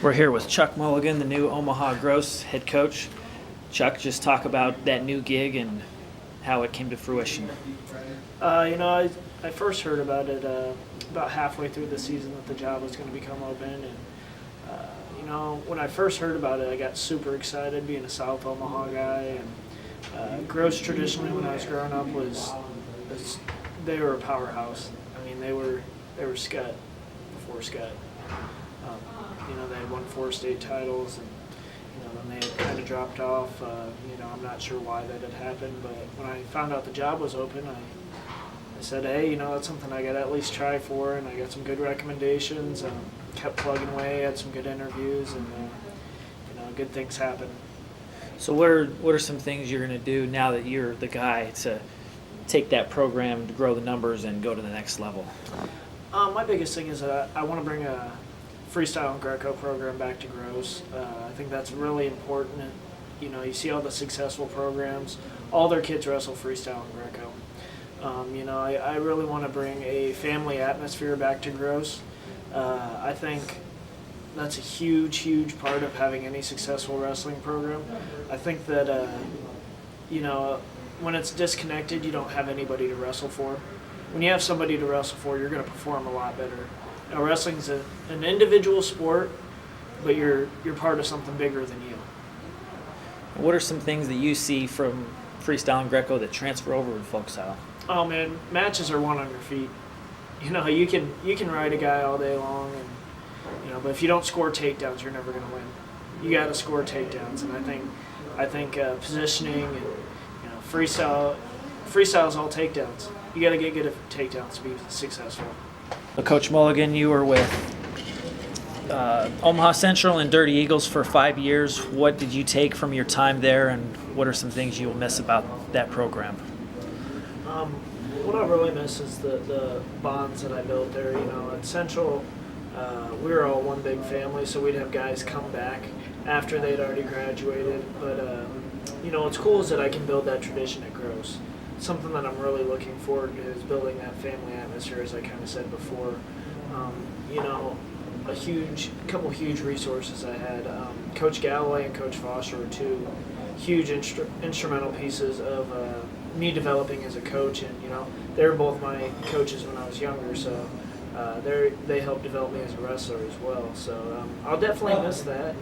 We're here with Chuck Mulligan, the new Omaha Gross head coach. Chuck, just talk about that new gig and how it came to fruition. I first heard about it about halfway through the season that the job was going to become open. And, when I first heard about it, I got super excited being a South Omaha guy. And Gross traditionally, when I was growing up, was they were a powerhouse. I mean, they were Scott before Scott. They had won 4 state titles, and then they had kind of dropped off. I'm not sure why that had happened, but when I found out the job was open, I said, hey, that's something I got to at least try for, and I got some good recommendations, and kept plugging away, had some good interviews, and good things happened. So what are some things you're going to do now that you're the guy to take that program to grow the numbers and go to the next level? My biggest thing is I want to bring a freestyle and Greco program back to Gross. I think that's really important. You see all the successful programs, all their kids wrestle freestyle and Greco. I really want to bring a family atmosphere back to Gross. I think that's a huge part of having any successful wrestling program. I think that, when it's disconnected, you don't have anybody to wrestle for. When you have somebody to wrestle for, you're going to perform a lot better. Now, wrestling's an individual sport, but you're part of something bigger than you. What are some things that you see from freestyle and Greco that transfer over to folk style? Oh man, matches are won on your feet. You can ride a guy all day long, and but if you don't score takedowns, you're never going to win. You got to score takedowns, and I think positioning and freestyle's all takedowns. You got to get good at takedowns to be successful. So Coach Mulligan, you were with Omaha Central and Dirty Eagles for 5 years. What did you take from your time there, and what are some things you'll miss about that program? What I really miss is the bonds that I built there. At Central, we were all one big family, so we'd have guys come back after they'd already graduated. But what's cool is that I can build that tradition at Gross. Something that I'm really looking forward to is building that family atmosphere, as I kind of said before. A couple huge resources I had. Coach Galloway and Coach Foster were 2 huge instrumental pieces of me developing as a coach, and they were both my coaches when I was younger, so they helped develop me as a wrestler as well. So I'll definitely miss that,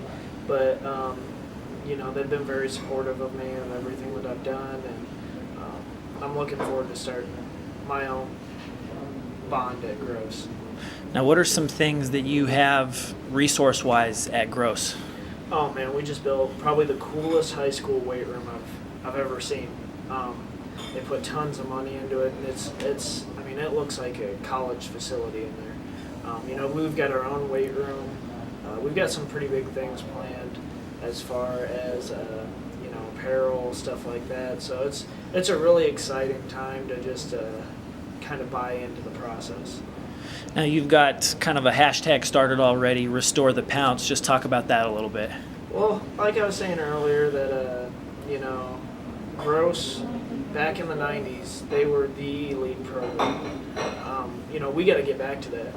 but they've been very supportive of me and everything that I've done, and I'm looking forward to starting my own bond at Gross. Now, what are some things that you have resource-wise at Gross? Oh man, we just built probably the coolest high school weight room I've ever seen. They put tons of money into it, and it looks like a college facility in there. We've got our own weight room. We've got some pretty big things planned as far as apparel, stuff like that. So it's a really exciting time to just kind of buy into the process. Now, you've got kind of a hashtag started already, Restore the Pounce. Just talk about that a little bit. Well, like I was saying earlier, that Gross, back in the 90s, they were the elite program. We got to get back to that.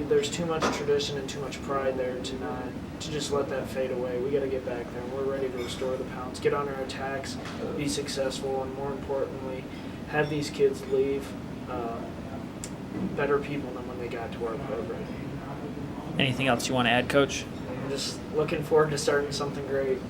There's too much tradition and too much pride there to just let that fade away. We got to get back there, and we're ready to restore the Pounce, get on our attacks, be successful, and more importantly, have these kids leave better people than when they got to our program. Anything else you want to add, Coach? I'm just looking forward to starting something great.